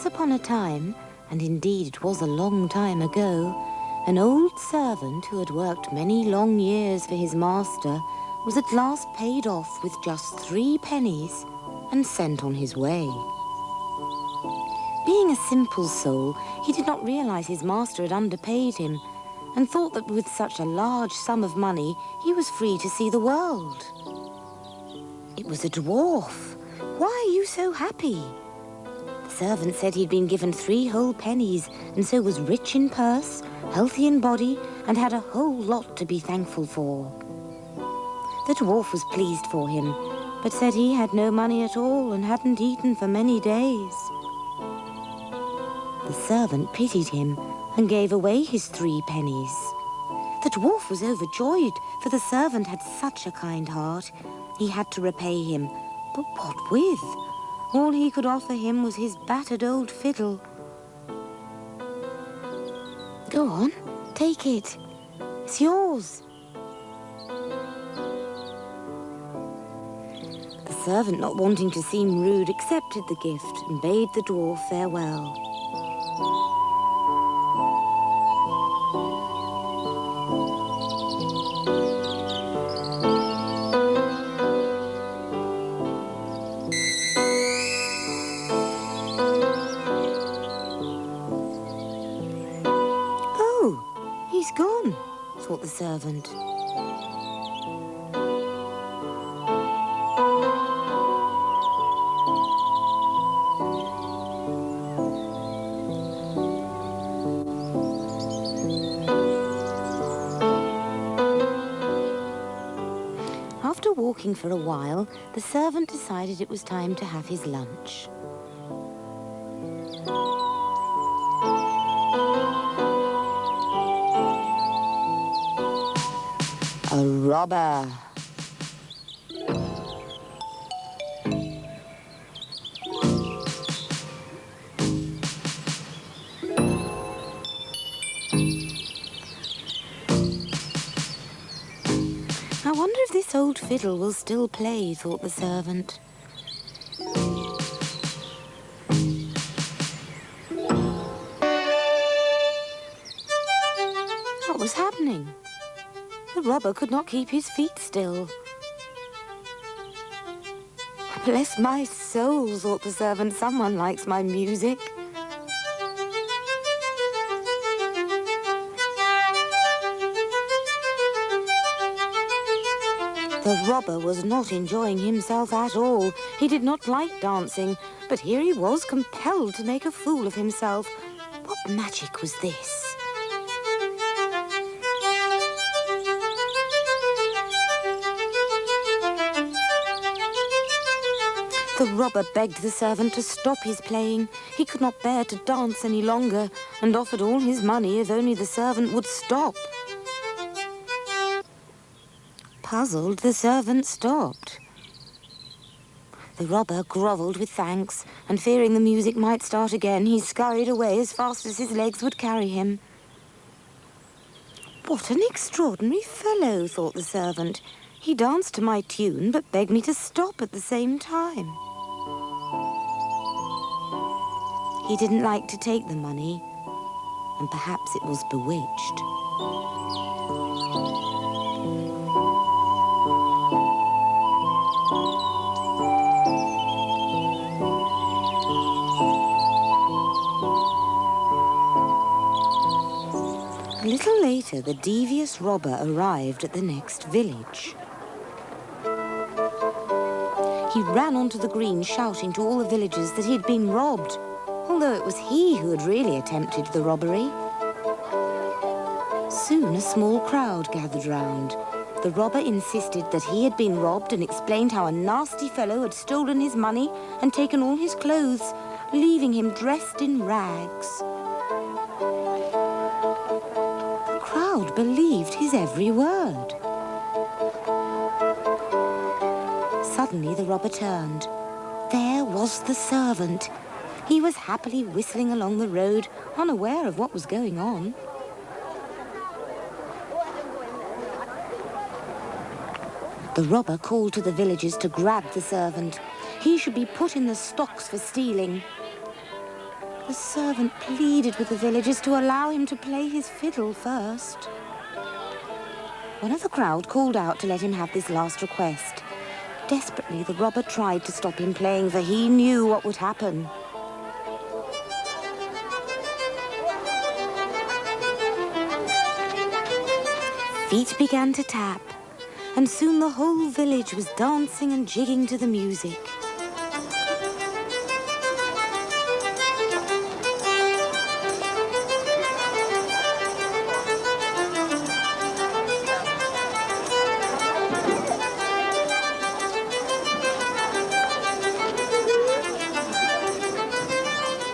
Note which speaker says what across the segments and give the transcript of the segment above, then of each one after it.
Speaker 1: Once upon a time, and indeed it was a long time ago, an old servant who had worked many long years for his master was at last paid off with just 3 pennies and sent on his way. Being a simple soul, he did not realize his master had underpaid him and thought that with such a large sum of money, he was free to see the world. It was a dwarf. Why are you so happy? The servant said he'd been given 3 whole pennies and so was rich in purse, healthy in body, and had a whole lot to be thankful for. The dwarf was pleased for him, but said he had no money at all and hadn't eaten for many days. The servant pitied him and gave away his 3 pennies. The dwarf was overjoyed, for the servant had such a kind heart. He had to repay him, but what with? All he could offer him was his battered old fiddle. Go on, take it. It's yours. The servant, not wanting to seem rude, accepted the gift and bade the dwarf farewell. He's gone, thought the servant. After walking for a while, the servant decided it was time to have his lunch. A robber. I wonder if this old fiddle will still play, thought the servant. What was happening? The robber could not keep his feet still. Bless my soul, thought the servant, someone likes my music. The robber was not enjoying himself at all. He did not like dancing, but here he was compelled to make a fool of himself. What magic was this? The robber begged the servant to stop his playing. He could not bear to dance any longer and offered all his money if only the servant would stop. Puzzled, the servant stopped. The robber grovelled with thanks, and fearing the music might start again, he scurried away as fast as his legs would carry him. What an extraordinary fellow, thought the servant. He danced to my tune, but begged me to stop at the same time. He didn't like to take the money, and perhaps it was bewitched. A little later, the devious robber arrived at the next village. He ran onto the green, shouting to all the villagers that he had been robbed, although it was he who had really attempted the robbery. Soon a small crowd gathered round. The robber insisted that he had been robbed and explained how a nasty fellow had stolen his money and taken all his clothes, leaving him dressed in rags. The crowd believed his every word. Suddenly the robber turned. There was the servant. He was happily whistling along the road, unaware of what was going on. The robber called to the villagers to grab the servant. He should be put in the stocks for stealing. The servant pleaded with the villagers to allow him to play his fiddle first. One of the crowd called out to let him have this last request. Desperately, the robber tried to stop him playing, for he knew what would happen. Feet began to tap, and soon the whole village was dancing and jigging to the music.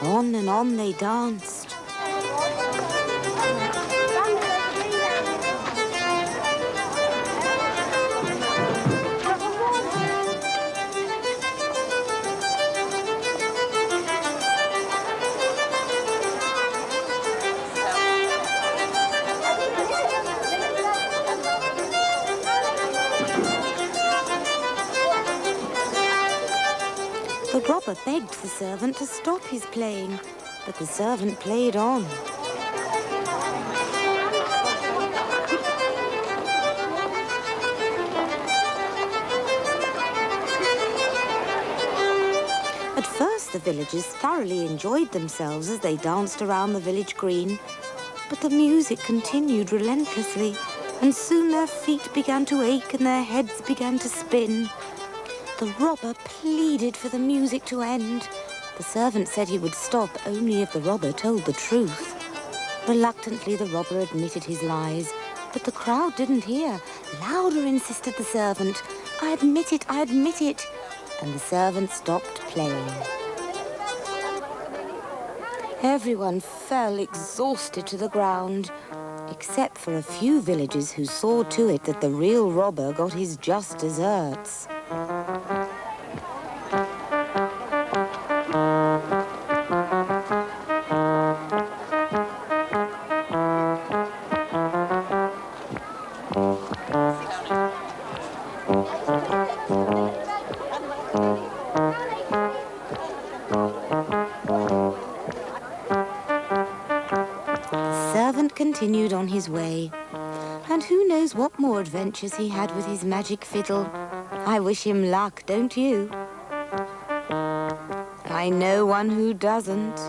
Speaker 1: On and on they danced. The robber begged the servant to stop his playing, but the servant played on. At first, the villagers thoroughly enjoyed themselves as they danced around the village green, but the music continued relentlessly, and soon their feet began to ache and their heads began to spin. The robber pleaded for the music to end. The servant said he would stop only if the robber told the truth. Reluctantly, the robber admitted his lies, but the crowd didn't hear. Louder insisted the servant. I admit it, I admit it. And the servant stopped playing. Everyone fell exhausted to the ground, except for a few villagers who saw to it that the real robber got his just deserts. The servant continued on his way, and who knows what more adventures he had with his magic fiddle. I wish him luck, don't you? I know one who doesn't.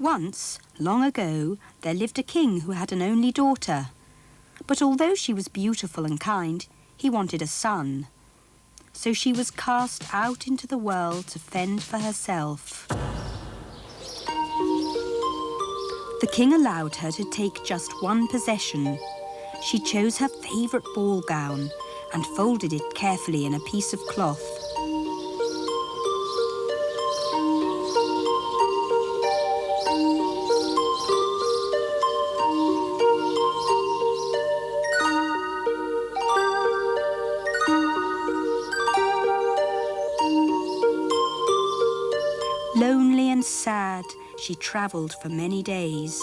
Speaker 2: Once, long ago, there lived a king who had an only daughter. But although she was beautiful and kind, he wanted a son. So she was cast out into the world to fend for herself. The king allowed her to take just one possession. She chose her favourite ball gown and folded it carefully in a piece of cloth. Lonely and sad, she travelled for many days.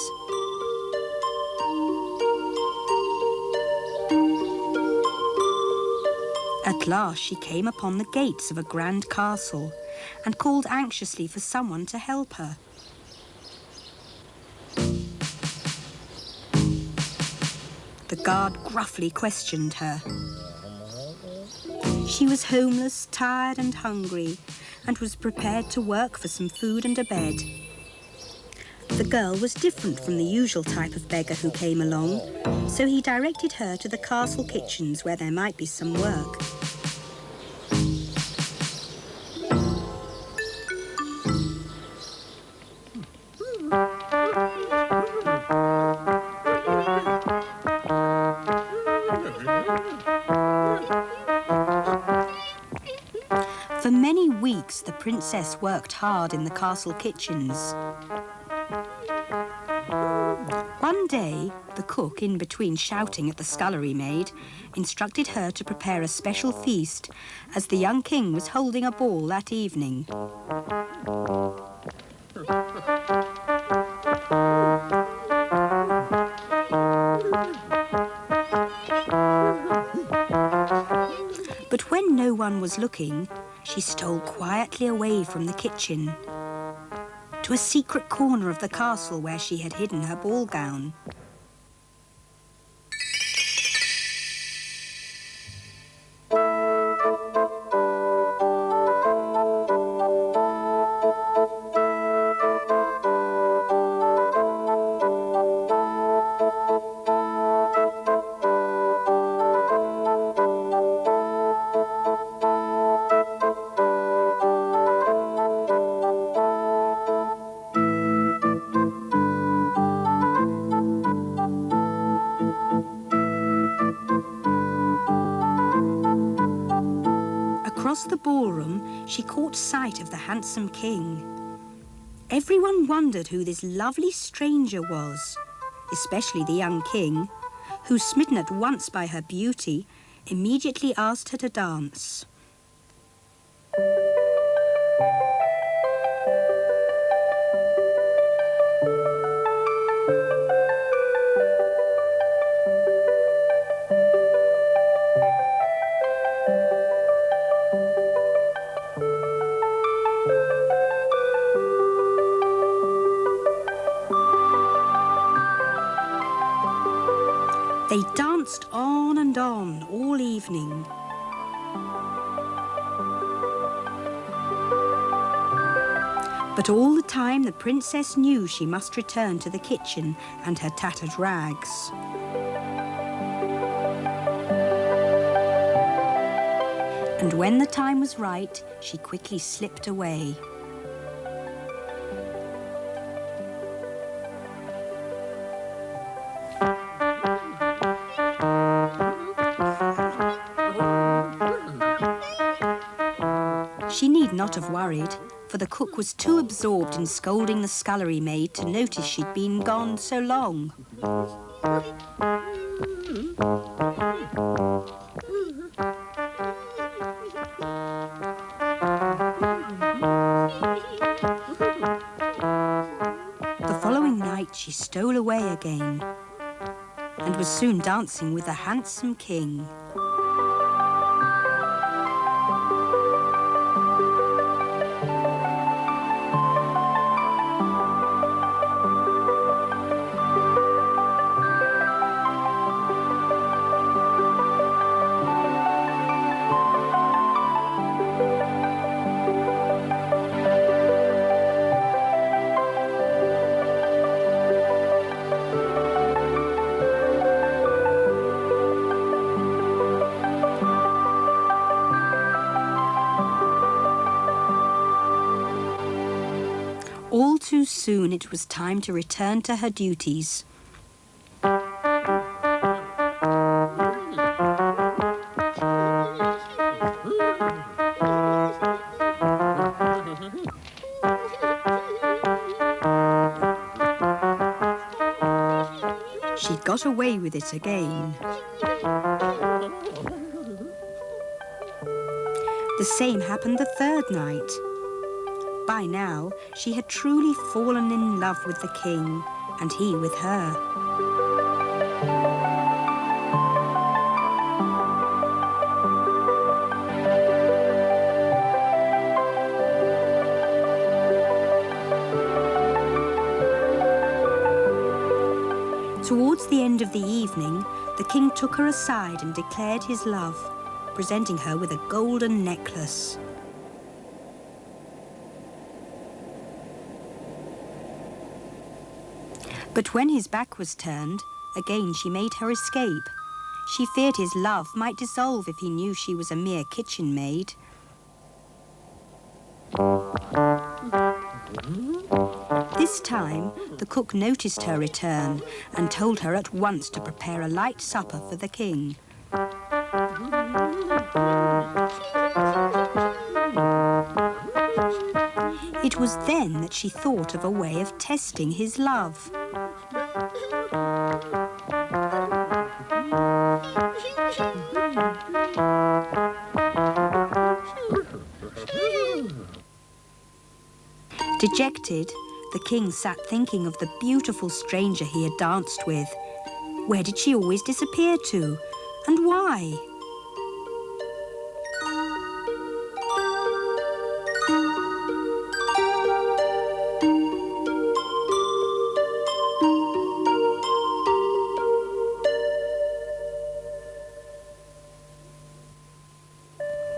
Speaker 2: At last she came upon the gates of a grand castle and called anxiously for someone to help her. The guard gruffly questioned her. She was homeless, tired and hungry, and was prepared to work for some food and a bed. The girl was different from the usual type of beggar who came along, so he directed her to the castle kitchens where there might be some work. For many weeks, the princess worked hard in the castle kitchens. One day, the cook, in between shouting at the scullery maid, instructed her to prepare a special feast as the young king was holding a ball that evening. But when no one was looking, she stole quietly away from the kitchen to a secret corner of the castle where she had hidden her ball gown. Across the ballroom, she caught sight of the handsome king. Everyone wondered who this lovely stranger was, especially the young king, who, smitten at once by her beauty, immediately asked her to dance. They danced on and on all evening. But all the time the princess knew she must return to the kitchen and her tattered rags. And when the time was right, she quickly slipped away. She need not have worried, for the cook was too absorbed in scolding the scullery maid to notice she'd been gone so long. The following night she stole away again and was soon dancing with the handsome king. All too soon it was time to return to her duties. She'd got away with it again. The same happened the third night. By now, she had truly fallen in love with the king, and he with her. Towards the end of the evening, the king took her aside and declared his love, presenting her with a golden necklace. But when his back was turned, again she made her escape. She feared his love might dissolve if he knew she was a mere kitchen maid. This time, the cook noticed her return and told her at once to prepare a light supper for the king. It was then that she thought of a way of testing his love. Dejected, the king sat thinking of the beautiful stranger he had danced with. Where did she always disappear to, and why?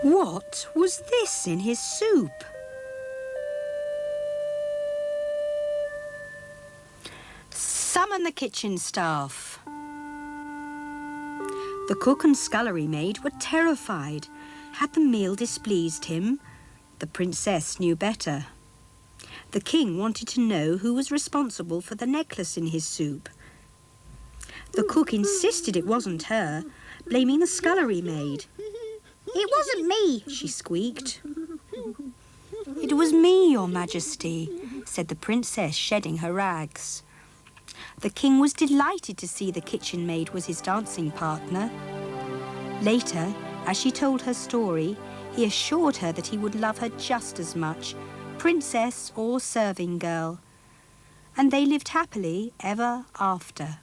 Speaker 2: What was this in his soup? Summon the kitchen staff. The cook and scullery maid were terrified. Had the meal displeased him? The princess knew better. The king wanted to know who was responsible for the necklace in his soup. The cook insisted it wasn't her, blaming the scullery maid. "It wasn't me," she squeaked. "It was me, Your Majesty," said the princess, shedding her rags. The king was delighted to see the kitchen maid was his dancing partner. Later, as she told her story, he assured her that he would love her just as much, princess or serving girl. And they lived happily ever after.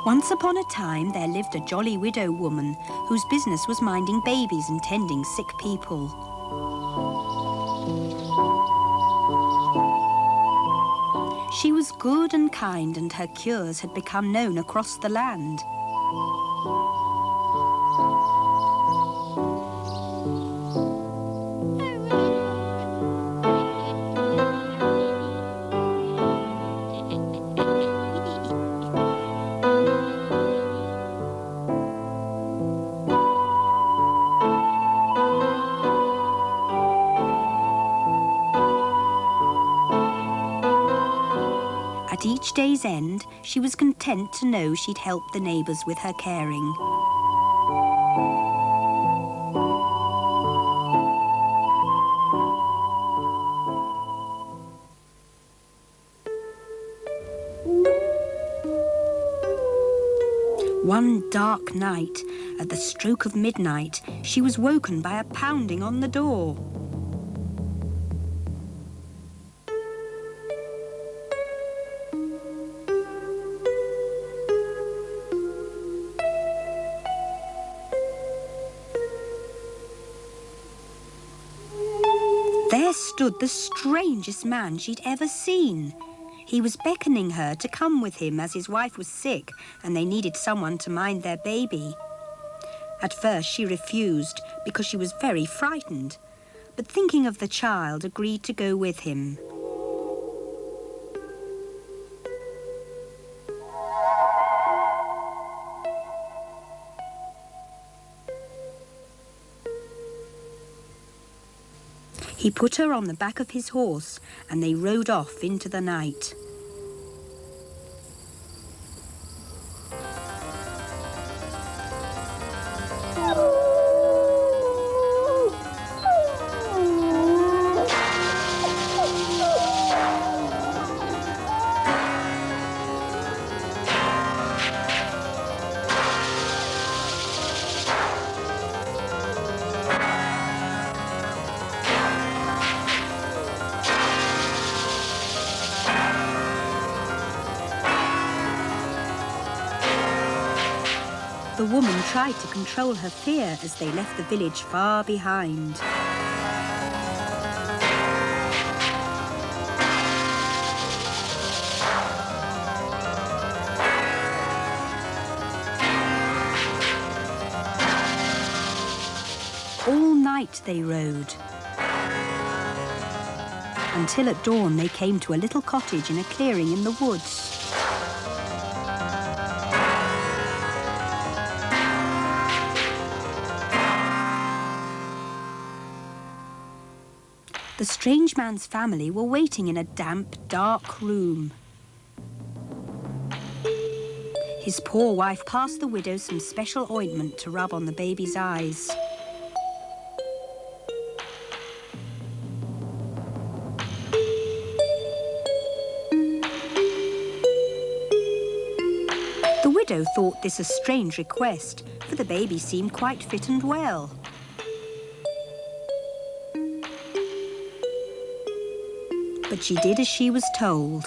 Speaker 2: Once upon a time, there lived a jolly widow woman whose business was minding babies and tending sick people. She was good and kind, and her cures had become known across the land. At each day's end, she was content to know she'd helped the neighbours with her caring. One dark night, at the stroke of midnight, she was woken by a pounding on the door. There stood the strangest man she'd ever seen. He was beckoning her to come with him as his wife was sick and they needed someone to mind their baby. At first she refused because she was very frightened, but thinking of the child, agreed to go with him. He put her on the back of his horse and they rode off into the night. The woman tried to control her fear as they left the village far behind. All night they rode, until at dawn they came to a little cottage in a clearing in the woods. The strange man's family were waiting in a damp, dark room. His poor wife passed the widow some special ointment to rub on the baby's eyes. The widow thought this a strange request, for the baby seemed quite fit and well. But she did as she was told.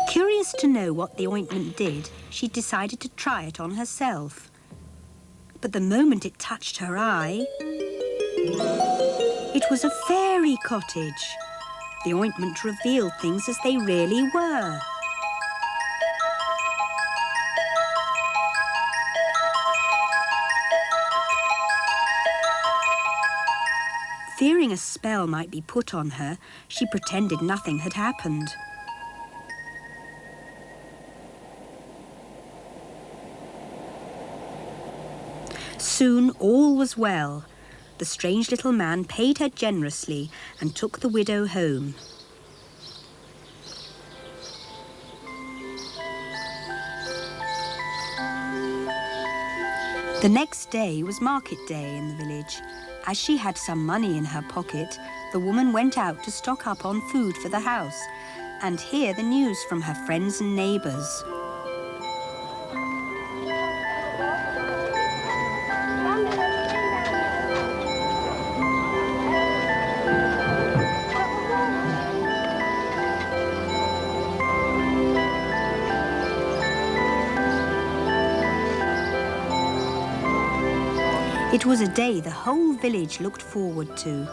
Speaker 2: Curious to know what the ointment did, she decided to try it on herself. But the moment it touched her eye, it was a fairy cottage. The ointment revealed things as they really were. Fearing a spell might be put on her, she pretended nothing had happened. Soon all was well. The strange little man paid her generously and took the widow home. The next day was market day in the village. As she had some money in her pocket, the woman went out to stock up on food for the house and hear the news from her friends and neighbours. It was a day the whole village looked forward to.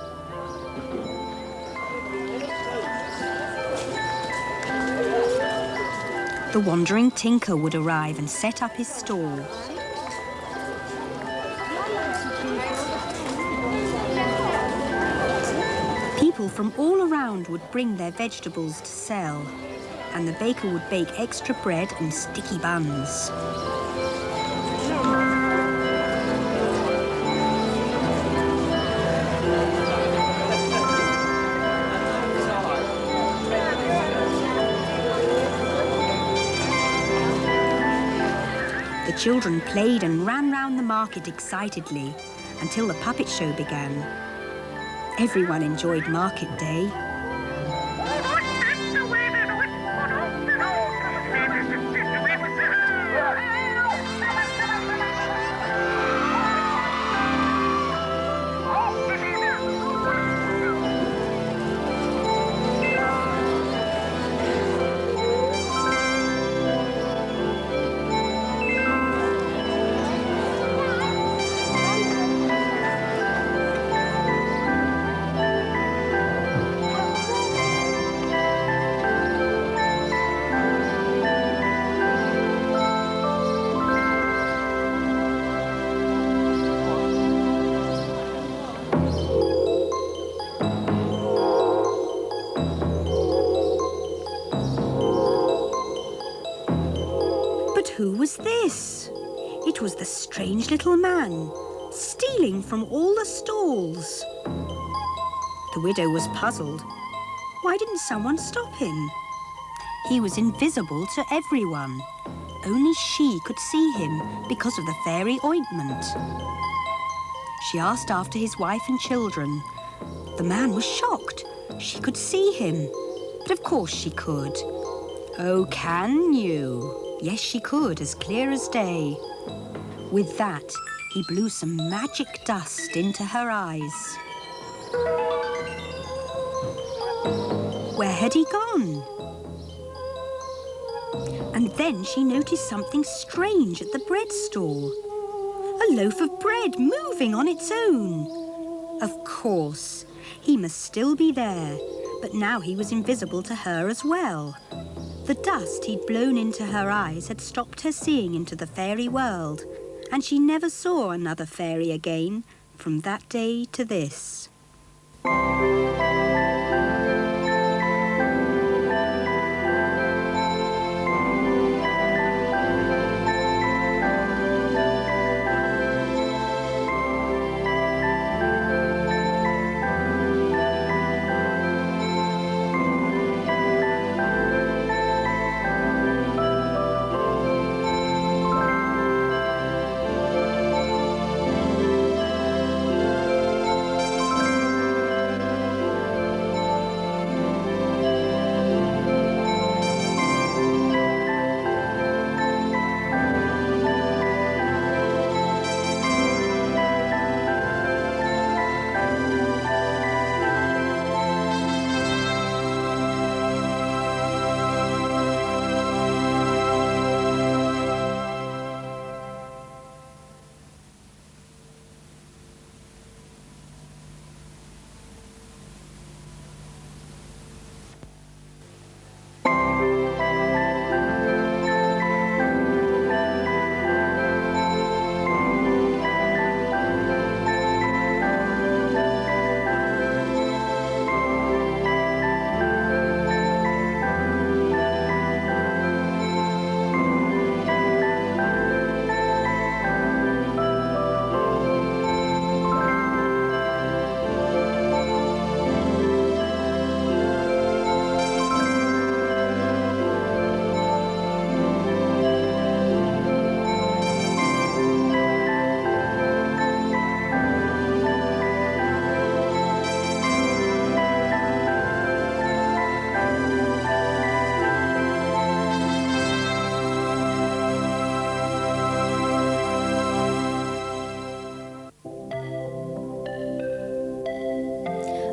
Speaker 2: The wandering tinker would arrive and set up his stall. People from all around would bring their vegetables to sell, and the baker would bake extra bread and sticky buns. The children played and ran round the market excitedly until the puppet show began. Everyone enjoyed market day. Who was this? It was the strange little man, stealing from all the stalls. The widow was puzzled. Why didn't someone stop him? He was invisible to everyone. Only she could see him because of the fairy ointment. She asked after his wife and children. The man was shocked. She could see him. But of course she could. Oh, can you? Yes, she could, as clear as day. With that, he blew some magic dust into her eyes. Where had he gone? And then she noticed something strange at the bread stall. A loaf of bread moving on its own. Of course, he must still be there, but now he was invisible to her as well. The dust he'd blown into her eyes had stopped her seeing into the fairy world, and she never saw another fairy again from that day to this.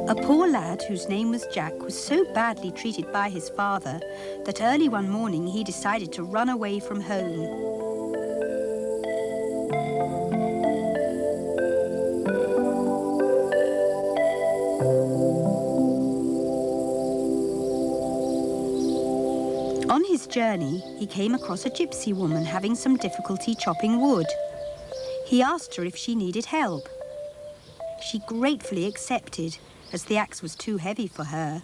Speaker 2: A poor lad whose name was Jack was so badly treated by his father that early one morning he decided to run away from home. his journey, he came across a gypsy woman having some difficulty chopping wood. He asked her if she needed help. She gratefully accepted, as the axe was too heavy for her.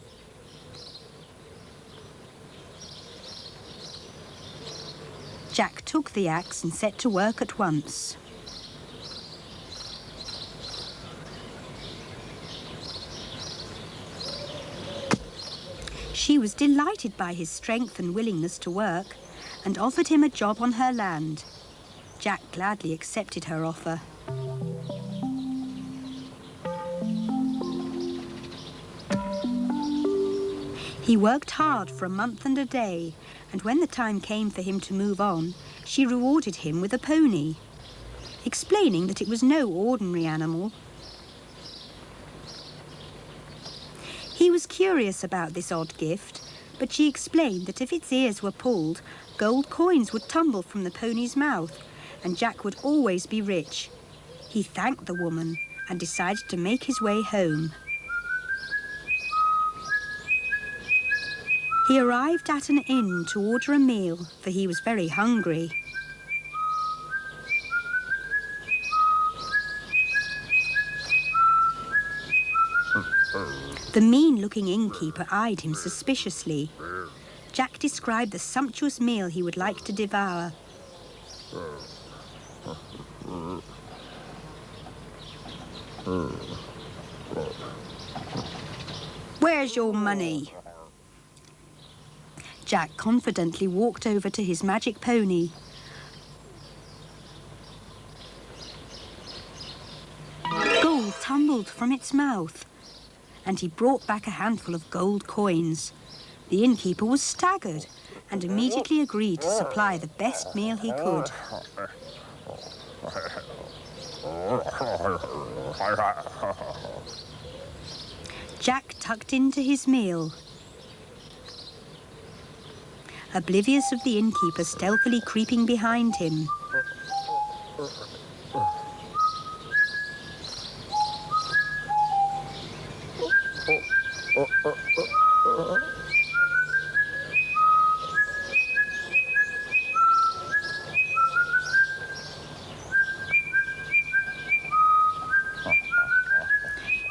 Speaker 2: Jack took the axe and set to work at once. She was delighted by his strength and willingness to work and offered him a job on her land. Jack gladly accepted her offer. He worked hard for a month and a day, and when the time came for him to move on, she rewarded him with a pony, explaining that it was no ordinary animal. He was curious about this odd gift, but she explained that if its ears were pulled, gold coins would tumble from the pony's mouth, and Jack would always be rich. He thanked the woman and decided to make his way home. He arrived at an inn to order a meal, for he was very hungry. The mean-looking innkeeper eyed him suspiciously. Jack described the sumptuous meal he would like to devour. "Where's your money?" Jack confidently walked over to his magic pony. Gold tumbled from its mouth, and he brought back a handful of gold coins. The innkeeper was staggered and immediately agreed to supply the best meal he could. Jack tucked into his meal, oblivious of the innkeeper stealthily creeping behind him.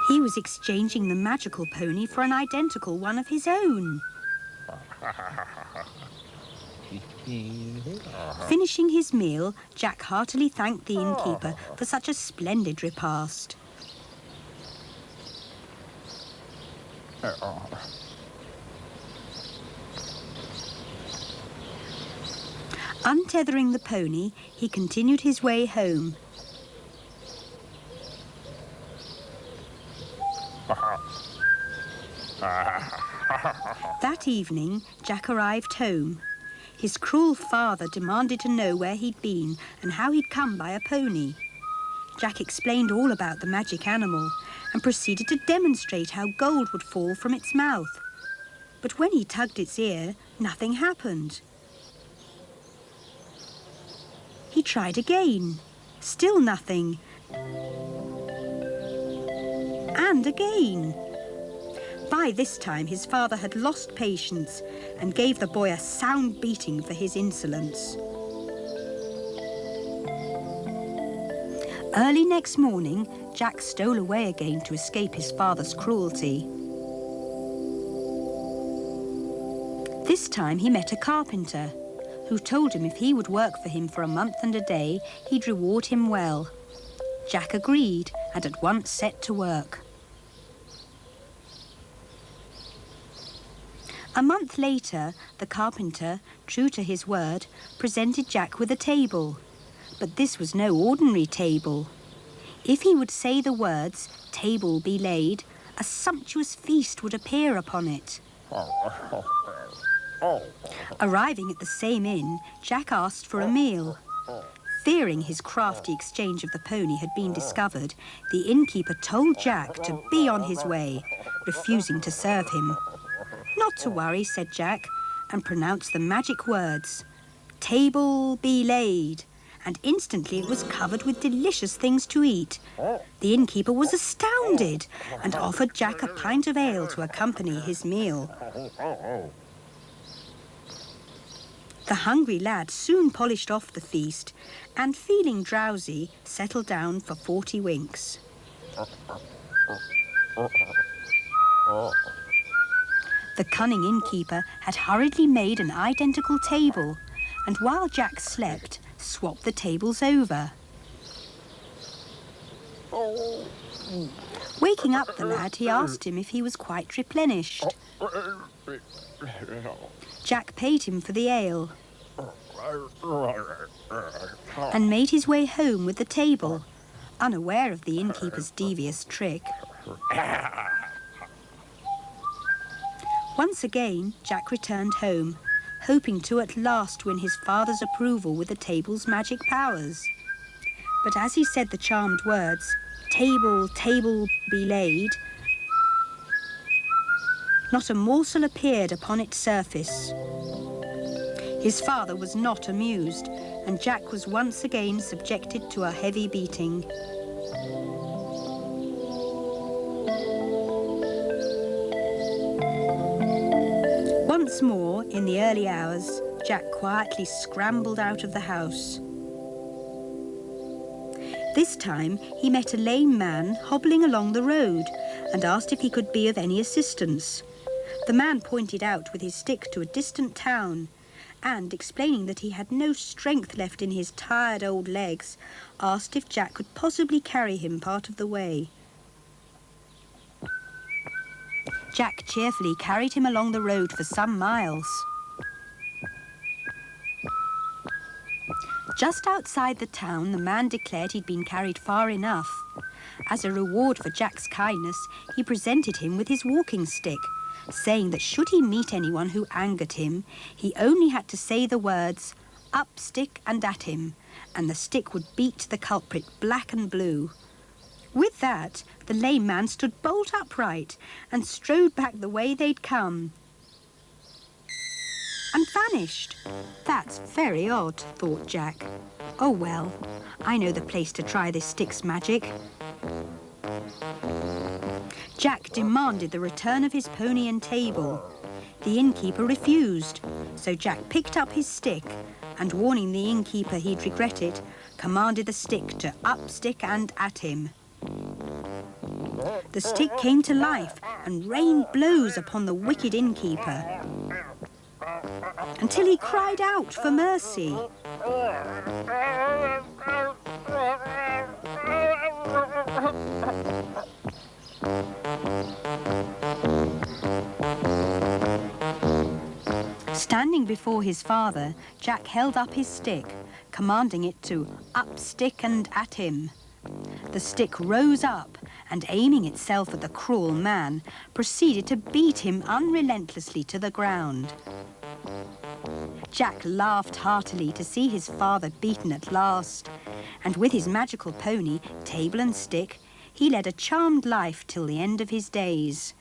Speaker 2: He was exchanging the magical pony for an identical one of his own. Finishing his meal, Jack heartily thanked the innkeeper for such a splendid repast. Untethering the pony, he continued his way home. That evening, Jack arrived home. His cruel father demanded to know where he'd been and how he'd come by a pony. Jack explained all about the magic animal and proceeded to demonstrate how gold would fall from its mouth. But when he tugged its ear, nothing happened. He tried again. Still nothing. And again. By this time, his father had lost patience and gave the boy a sound beating for his insolence. Early next morning, Jack stole away again to escape his father's cruelty. This time he met a carpenter, who told him if he would work for him for a month and a day, he'd reward him well. Jack agreed and at once set to work. A month later, the carpenter, true to his word, presented Jack with a table. But this was no ordinary table. If he would say the words, "Table be laid," a sumptuous feast would appear upon it. Arriving at the same inn, Jack asked for a meal. Fearing his crafty exchange of the pony had been discovered, the innkeeper told Jack to be on his way, refusing to serve him. "Not to worry," said Jack, and pronounced the magic words, "Table be laid," and instantly it was covered with delicious things to eat. The innkeeper was astounded and offered Jack a pint of ale to accompany his meal. The hungry lad soon polished off the feast and, feeling drowsy, settled down for 40 winks. The cunning innkeeper had hurriedly made an identical table, and while Jack slept, swapped the tables over. Waking up the lad, he asked him if he was quite replenished. Jack paid him for the ale and made his way home with the table, unaware of the innkeeper's devious trick. Once again, Jack returned home, hoping to at last win his father's approval with the table's magic powers. But as he said the charmed words, "Table, table, be laid," not a morsel appeared upon its surface. His father was not amused, and Jack was once again subjected to a heavy beating. Once more, in the early hours, Jack quietly scrambled out of the house. This time, he met a lame man hobbling along the road and asked if he could be of any assistance. The man pointed out with his stick to a distant town and, explaining that he had no strength left in his tired old legs, asked if Jack could possibly carry him part of the way. Jack cheerfully carried him along the road for some miles. Just outside the town, the man declared he'd been carried far enough. As a reward for Jack's kindness, he presented him with his walking stick, saying that should he meet anyone who angered him, he only had to say the words, "Up stick and at him," and the stick would beat the culprit black and blue. With that, the lame man stood bolt upright and strode back the way they'd come and vanished. That's very odd, thought Jack. Oh well, I know the place to try this stick's magic. Jack demanded the return of his pony and table. The innkeeper refused, so Jack picked up his stick and, warning the innkeeper he'd regret it, commanded the stick to up stick and at him. The stick came to life and rained blows upon the wicked innkeeper until he cried out for mercy. Standing before his father, Jack held up his stick, commanding it to up stick and at him. The stick rose up and, aiming itself at the cruel man, proceeded to beat him unrelentlessly to the ground. Jack laughed heartily to see his father beaten at last, and with his magical pony, table and stick, he led a charmed life till the end of his days.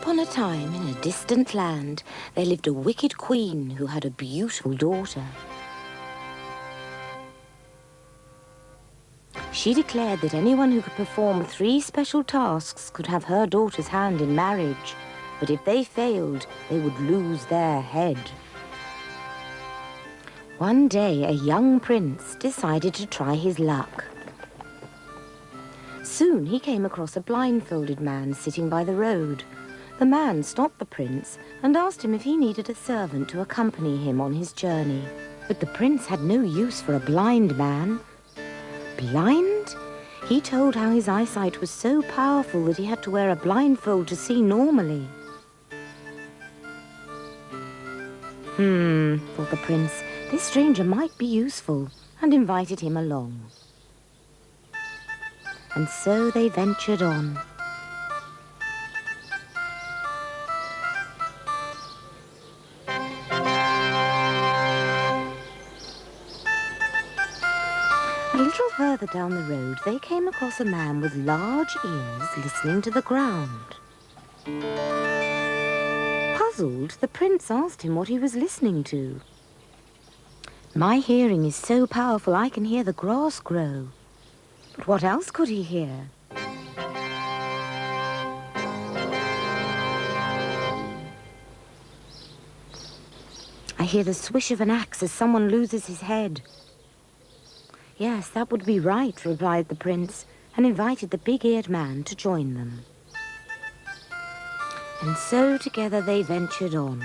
Speaker 1: upon a time, in a distant land, there lived a wicked queen who had a beautiful daughter. She declared that anyone who could perform 3 special tasks could have her daughter's hand in marriage, but if they failed, they would lose their head. One day, a young prince decided to try his luck. Soon he came across a blindfolded man sitting by the road. The man stopped the prince and asked him if he needed a servant to accompany him on his journey. But the prince had no use for a blind man. Blind? He told how his eyesight was so powerful that he had to wear a blindfold to see normally. Thought the prince, this stranger might be useful, and invited him along. And so they ventured on. A little further down the road, they came across a man with large ears listening to the ground. Puzzled, the prince asked him what he was listening to. My hearing is so powerful I can hear the grass grow. But what else could he hear? I hear the swish of an axe as someone loses his head. Yes, that would be right, replied the prince, and invited the big-eared man to join them. And so together they ventured on.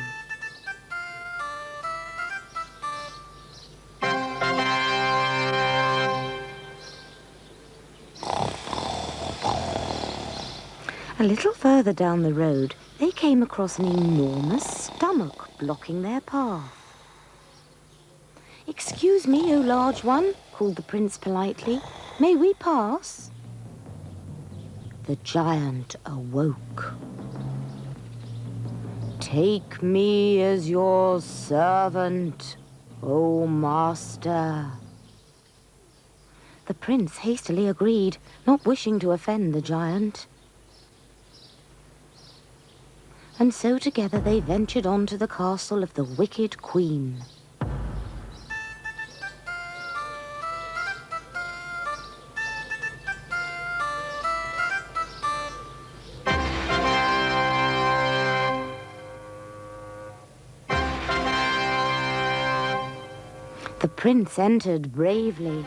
Speaker 1: A little further down the road, they came across an enormous stomach blocking their path. "Excuse me, O large one," called the prince politely. "May we pass?" The giant awoke. "Take me as your servant, O master." The prince hastily agreed, not wishing to offend the giant. And so together they ventured on to the castle of the wicked queen. The prince entered bravely.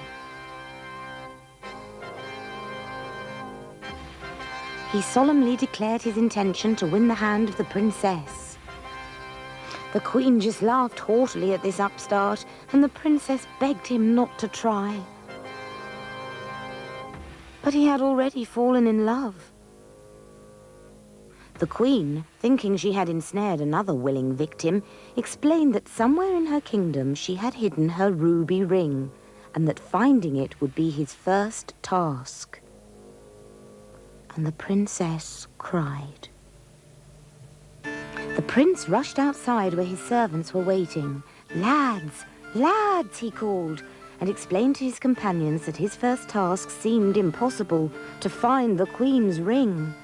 Speaker 1: He solemnly declared his intention to win the hand of the princess. The queen just laughed haughtily at this upstart, and the princess begged him not to try. But he had already fallen in love. The queen, thinking she had ensnared another willing victim, explained that somewhere in her kingdom she had hidden her ruby ring, and that finding it would be his first task. And the princess cried. The prince rushed outside where his servants were waiting. "Lads, lads," he called, and explained to his companions that his first task seemed impossible, to find the queen's ring.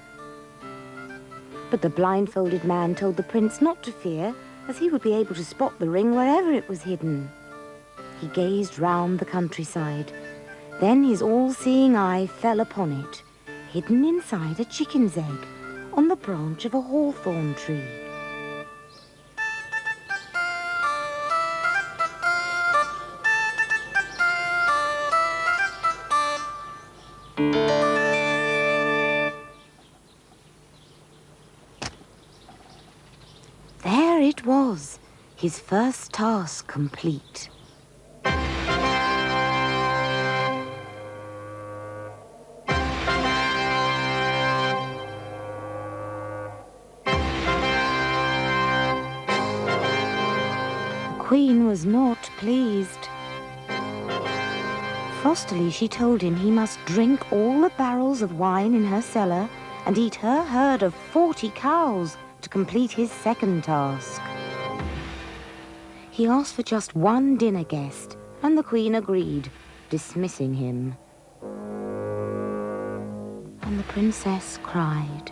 Speaker 1: But the blindfolded man told the prince not to fear, as he would be able to spot the ring wherever it was hidden. He gazed round the countryside. Then his all-seeing eye fell upon it, hidden inside a chicken's egg on the branch of a hawthorn tree. There it was, his first task complete. The queen was not pleased. Frostily, she told him he must drink all the barrels of wine in her cellar and eat her herd of 40 cows to complete his second task. He asked for just one dinner guest, and the queen agreed, dismissing him. And the princess cried.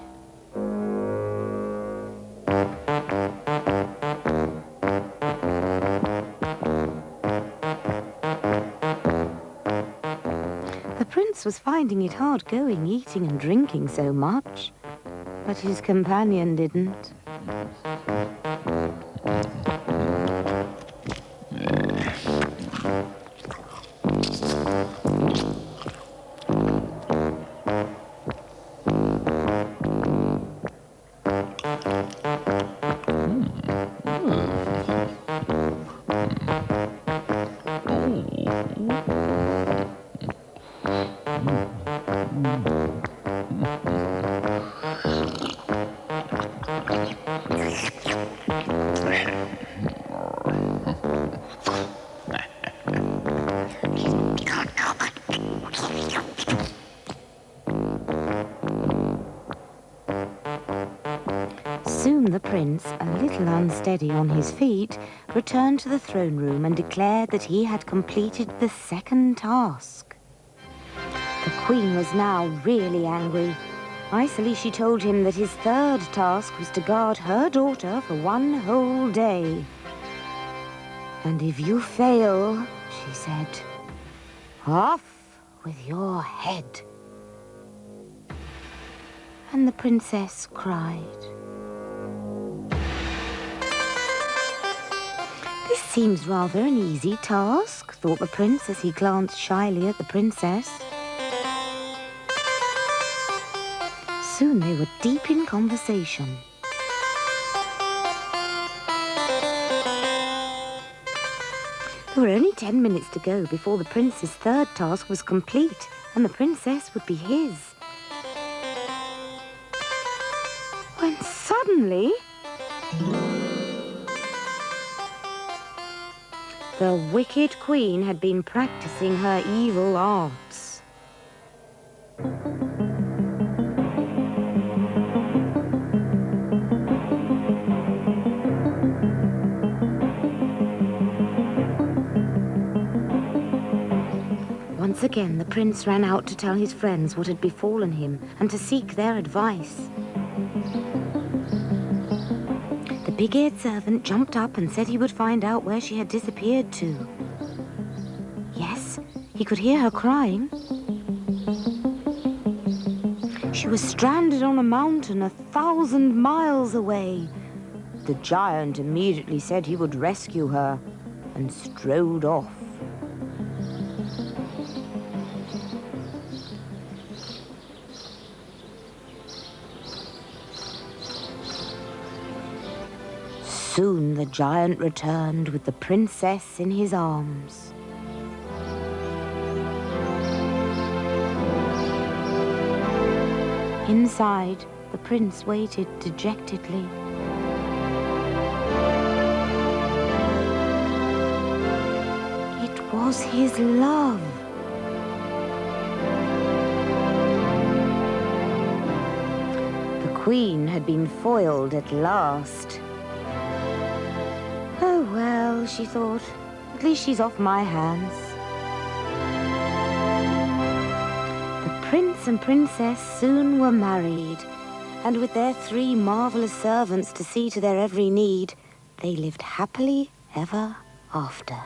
Speaker 1: prince was finding it hard going, eating and drinking so much. But his companion didn't. Soon the prince, a little unsteady on his feet, returned to the throne room and declared that he had completed the second task. The queen was now really angry. Icily, she told him that his third task was to guard her daughter for 1 whole day. "And if you fail," she said, "off with your head." And the princess cried. "This seems rather an easy task," thought the prince as he glanced shyly at the princess. Soon they were deep in conversation. There were only 10 minutes to go before the prince's third task was complete, and the princess would be his. When suddenly, the wicked queen had been practicing her evil arts. Once again, the prince ran out to tell his friends what had befallen him and to seek their advice. The big-eared servant jumped up and said he would find out where she had disappeared to. Yes, he could hear her crying. She was stranded on a mountain 1,000 miles away. The giant immediately said he would rescue her and strode off. Soon the giant returned with the princess in his arms. Inside, the prince waited dejectedly. It was his love. The queen had been foiled at last. "Oh, well," she thought, "at least she's off my hands." The prince and princess soon were married, and with their 3 marvelous servants to see to their every need, they lived happily ever after.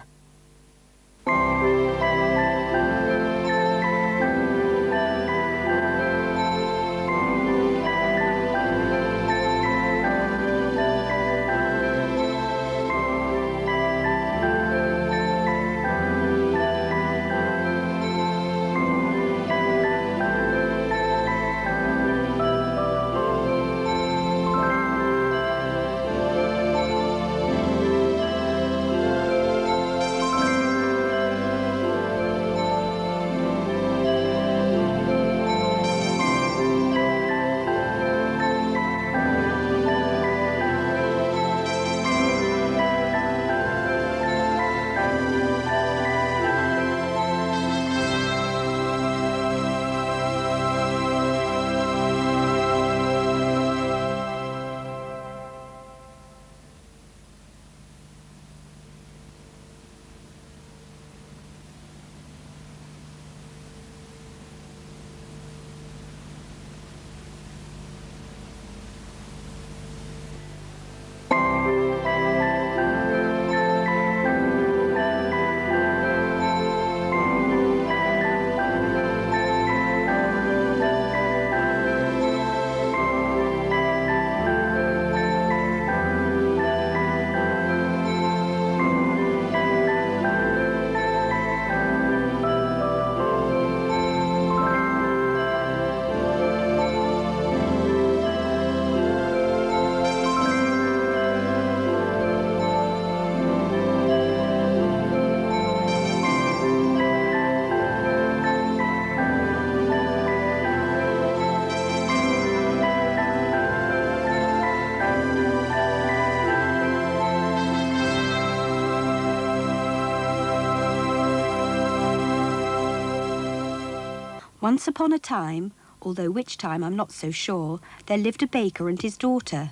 Speaker 2: Once upon a time, although which time I'm not so sure, there lived a baker and his daughter.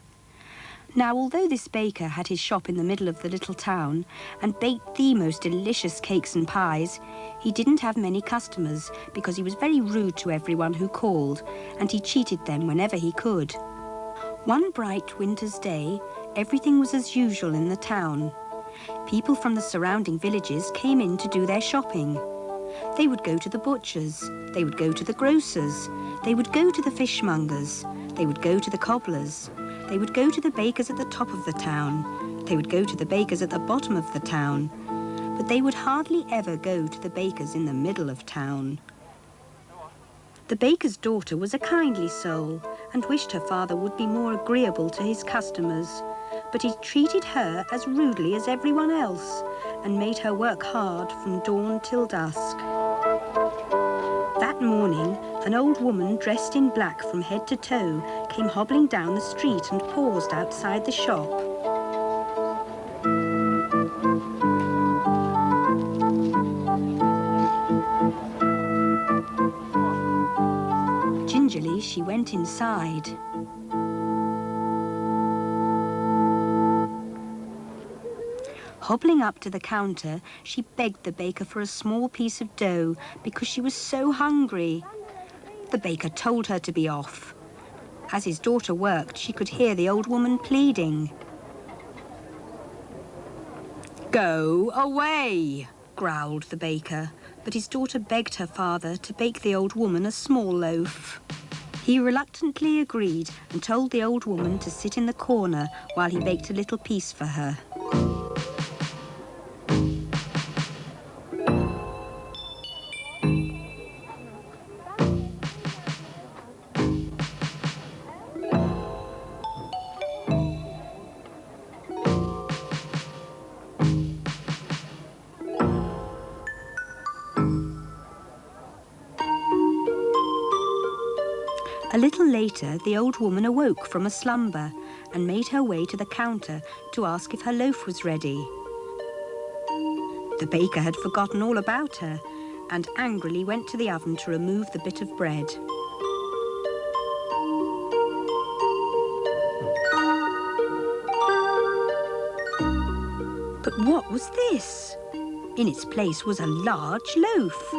Speaker 2: Now, although this baker had his shop in the middle of the little town and baked the most delicious cakes and pies, he didn't have many customers because he was very rude to everyone who called, and he cheated them whenever he could. One bright winter's day, everything was as usual in the town. People from the surrounding villages came in to do their shopping. They would go to the butchers, they would go to the grocers, they would go to the fishmongers, they would go to the cobblers, they would go to the bakers at the top of the town, they would go to the bakers at the bottom of the town, but they would hardly ever go to the bakers in the middle of town. The baker's daughter was a kindly soul and wished her father would be more agreeable to his customers, but he treated her as rudely as everyone else and made her work hard from dawn till dusk. That morning, an old woman dressed in black from head to toe came hobbling down the street and paused outside the shop. Gingerly, she went inside. Hobbling up to the counter, she begged the baker for a small piece of dough because she was so hungry. The baker told her to be off. As his daughter worked, she could hear the old woman pleading. "Go away," growled the baker, but his daughter begged her father to bake the old woman a small loaf. He reluctantly agreed and told the old woman to sit in the corner while he baked a little piece for her. A little later, the old woman awoke from a slumber and made her way to the counter to ask if her loaf was ready. The baker had forgotten all about her and angrily went to the oven to remove the bit of bread. But what was this? In its place was a large loaf.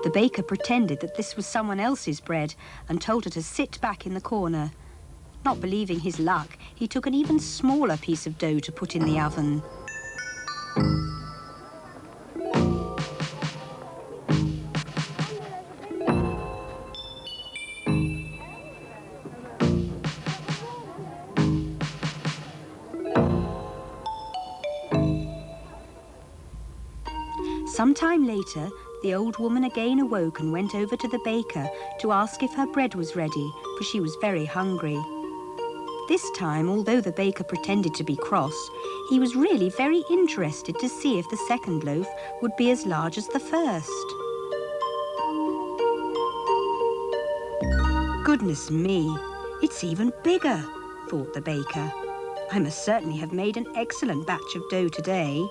Speaker 2: The baker pretended that this was someone else's bread and told her to sit back in the corner. Not believing his luck, he took an even smaller piece of dough to put in the oven. Some time later, the old woman again awoke and went over to the baker to ask if her bread was ready, for she was very hungry. This time, although the baker pretended to be cross, he was really very interested to see if the second loaf would be as large as the first. Goodness me, it's even bigger, thought the baker. I must certainly have made an excellent batch of dough today.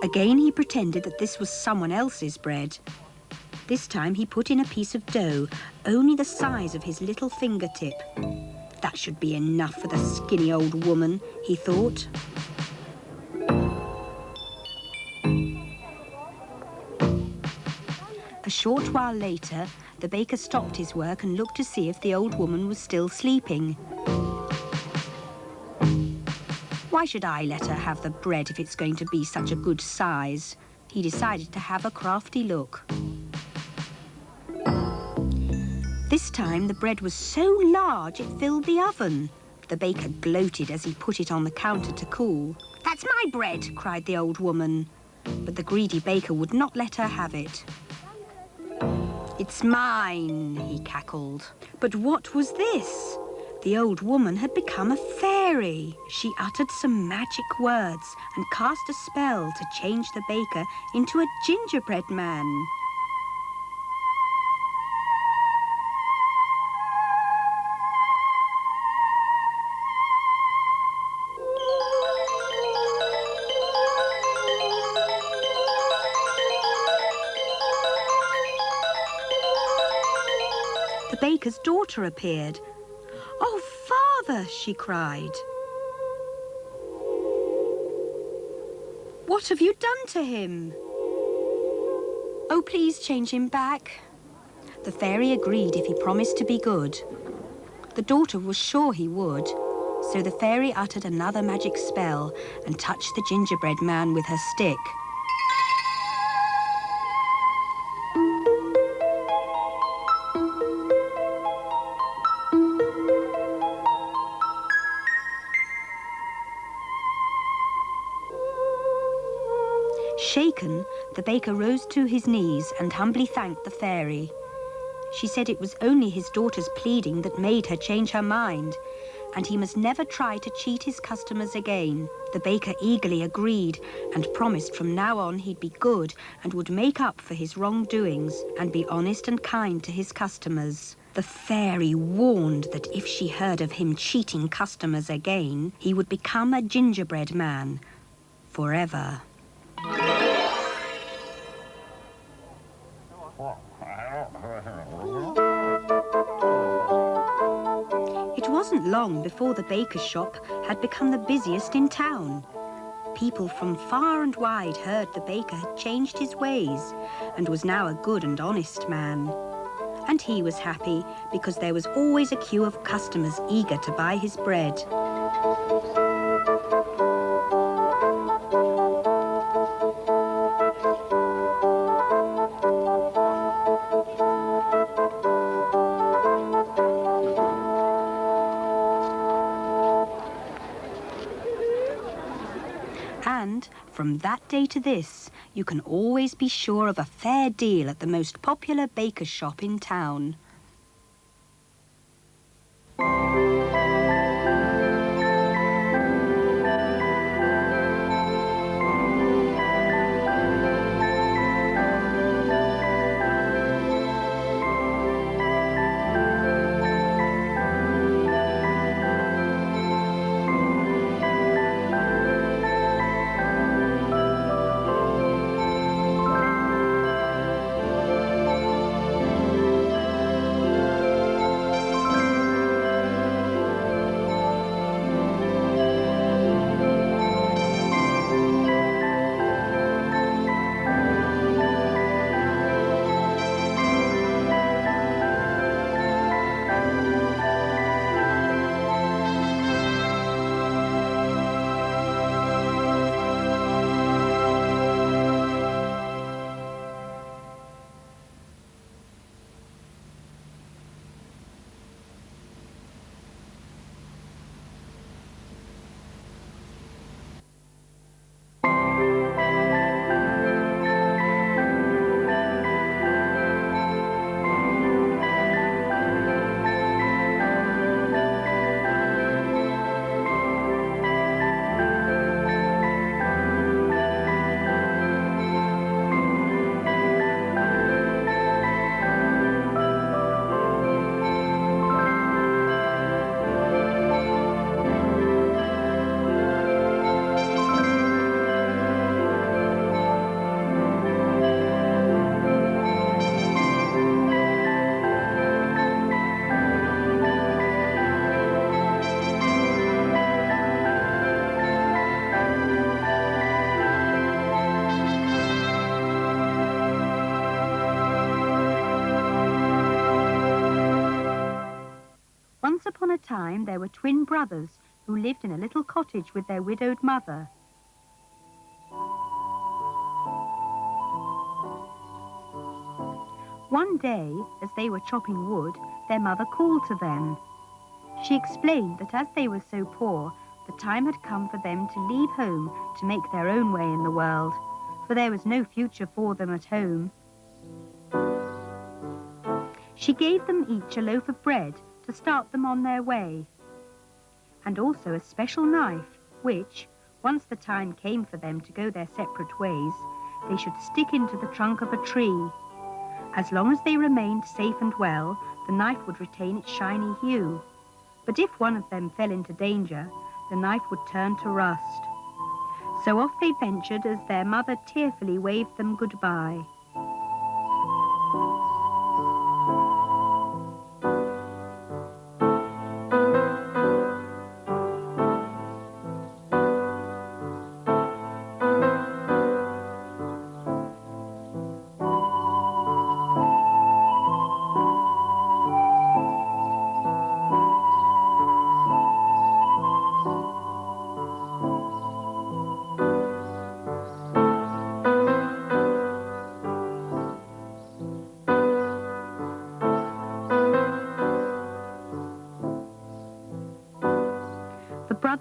Speaker 2: Again he pretended that this was someone else's bread. This time he put in a piece of dough, only the size of his little fingertip. That should be enough for the skinny old woman, he thought. A short while later, the baker stopped his work and looked to see if the old woman was still sleeping. Why should I let her have the bread if it's going to be such a good size? He decided to have a crafty look. This time the bread was so large it filled the oven. The baker gloated as he put it on the counter to cool. "That's my bread," cried the old woman. But the greedy baker would not let her have it. "It's mine," he cackled. But what was this? The old woman had become a fairy. She uttered some magic words and cast a spell to change the baker into a gingerbread man. baker's daughter appeared. "Oh, father," she cried. "What have you done to him?" "Oh, please change him back." The fairy agreed if he promised to be good. The daughter was sure he would, so the fairy uttered another magic spell and touched the gingerbread man with her stick. Shaken, the baker rose to his knees and humbly thanked the fairy. She said it was only his daughter's pleading that made her change her mind, and he must never try to cheat his customers again. The baker eagerly agreed and promised from now on he'd be good and would make up for his wrongdoings and be honest and kind to his customers. The fairy warned that if she heard of him cheating customers again, he would become a gingerbread man forever. It wasn't long before the baker's shop had become the busiest in town. People from far and wide heard the baker had changed his ways and was now a good and honest man. And he was happy because there was always a queue of customers eager to buy his bread. And from that day to this, you can always be sure of a fair deal at the most popular baker's shop in town. Once upon a time, there were twin brothers who lived in a little cottage with their widowed mother. One day, as they were chopping wood, their mother called to them. She explained that as they were so poor, the time had come for them to leave home to make their own way in the world, for there was no future for them at home. She gave them each a loaf of bread to start them on their way, and also a special knife, which, once the time came for them to go their separate ways, they should stick into the trunk of a tree. As long as they remained safe and well, the knife would retain its shiny hue. But if one of them fell into danger, the knife would turn to rust. So off they ventured as their mother tearfully waved them goodbye.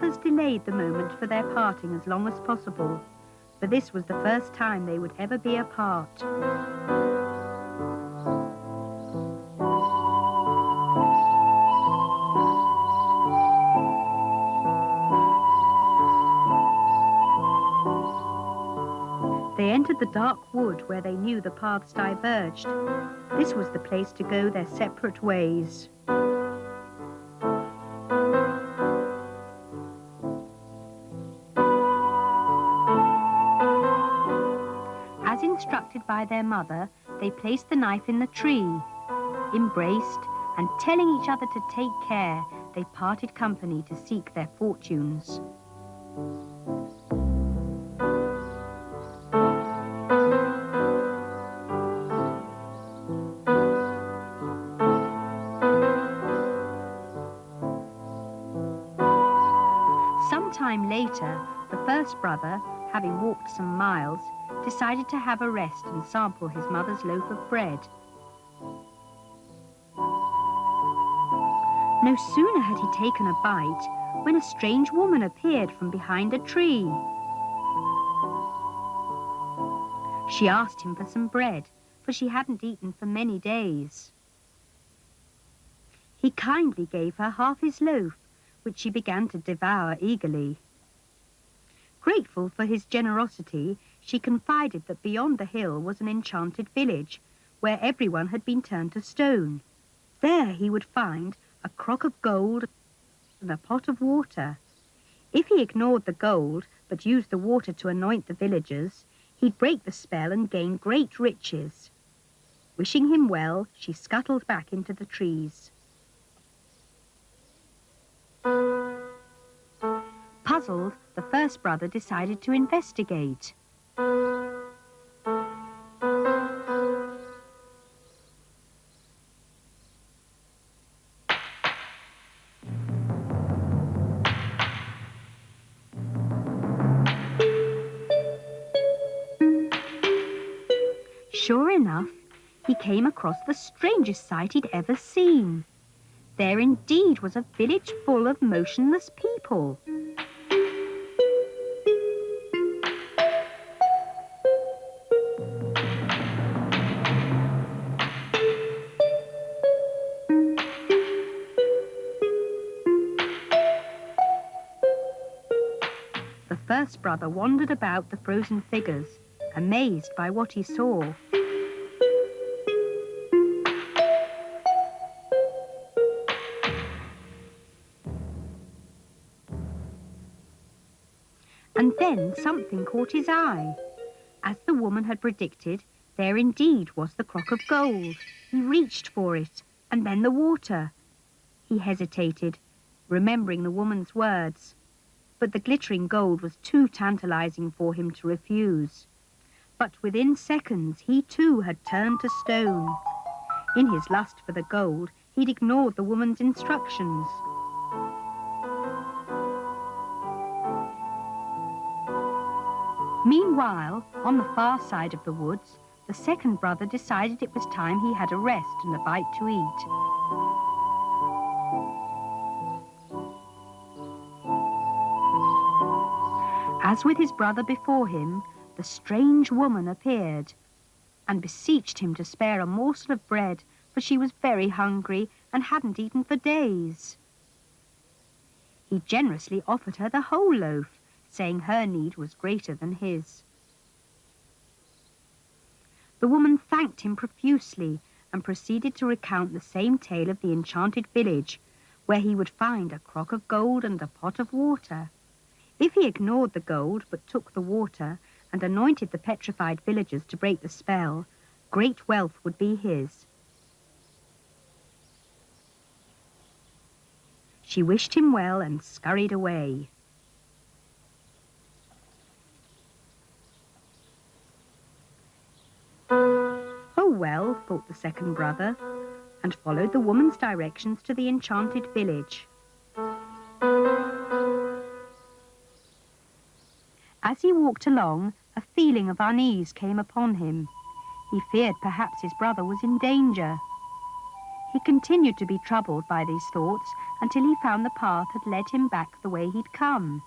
Speaker 2: brothers delayed the moment for their parting as long as possible, for this was the first time they would ever be apart. They entered the dark wood where they knew the paths diverged. This was the place to go their separate ways. As instructed by their mother, they placed the knife in the tree. Embraced and telling each other to take care, they parted company to seek their fortunes. Sometime later, the first brother, having walked some miles, decided to have a rest and sample his mother's loaf of bread. No sooner had he taken a bite when a strange woman appeared from behind a tree. She asked him for some bread, for she hadn't eaten for many days. He kindly gave her half his loaf, which she began to devour eagerly. Grateful for his generosity, she confided that beyond the hill was an enchanted village, where everyone had been turned to stone. There he would find a crock of gold and a pot of water. If he ignored the gold, but used the water to anoint the villagers, he'd break the spell and gain great riches. Wishing him well, she scuttled back into the trees. Puzzled, the first brother decided to investigate. Sure enough, he came across the strangest sight he'd ever seen. There indeed was a village full of motionless people. The first brother wandered about the frozen figures, amazed by what he saw. And then something caught his eye. As the woman had predicted, there indeed was the crock of gold. He reached for it, and then the water. He hesitated, remembering the woman's words, but the glittering gold was too tantalizing for him to refuse. But within seconds, he too had turned to stone. In his lust for the gold, he'd ignored the woman's instructions. Meanwhile, on the far side of the woods, the second brother decided it was time he had a rest and a bite to eat. As with his brother before him, the strange woman appeared and beseeched him to spare a morsel of bread, for she was very hungry and hadn't eaten for days. He generously offered her the whole loaf, saying her need was greater than his. The woman thanked him profusely and proceeded to recount the same tale of the enchanted village, where he would find a crock of gold and a pot of water. If he ignored the gold but took the water and anointed the petrified villagers to break the spell, great wealth would be his. She wished him well and scurried away. Oh well, thought the second brother, and followed the woman's directions to the enchanted village. As he walked along, a feeling of unease came upon him. He feared perhaps his brother was in danger. He continued to be troubled by these thoughts until he found the path had led him back the way he'd come.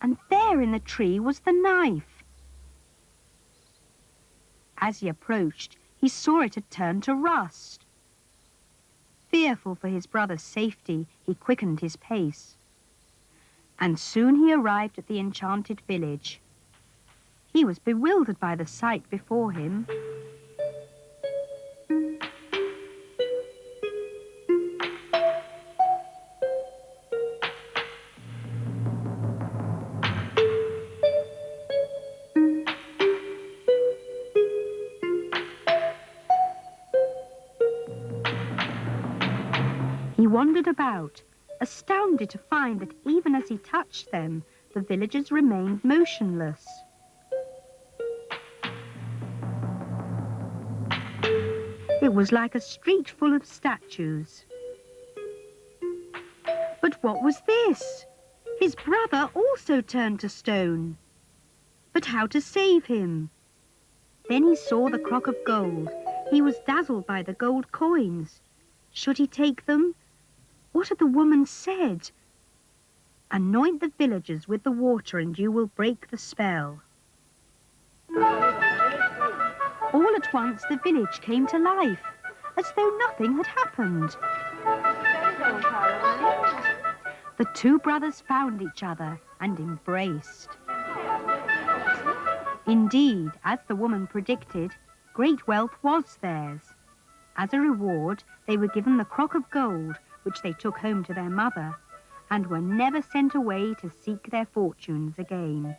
Speaker 2: And there in the tree was the knife. As he approached, he saw it had turned to rust. Fearful for his brother's safety, he quickened his pace. And soon he arrived at the enchanted village. He was bewildered by the sight before him. He wandered about, astounded to find that even as he touched them, the villagers remained motionless. It was like a street full of statues. But what was this? His brother also turned to stone. But how to save him? Then he saw the crock of gold. He was dazzled by the gold coins. Should he take them? What had the woman said? Anoint the villagers with the water and you will break the spell. All at once the village came to life, as though nothing had happened. The two brothers found each other and embraced. Indeed, as the woman predicted, great wealth was theirs. As a reward, they were given the crock of gold, which they took home to their mother, and were never sent away to seek their fortunes again.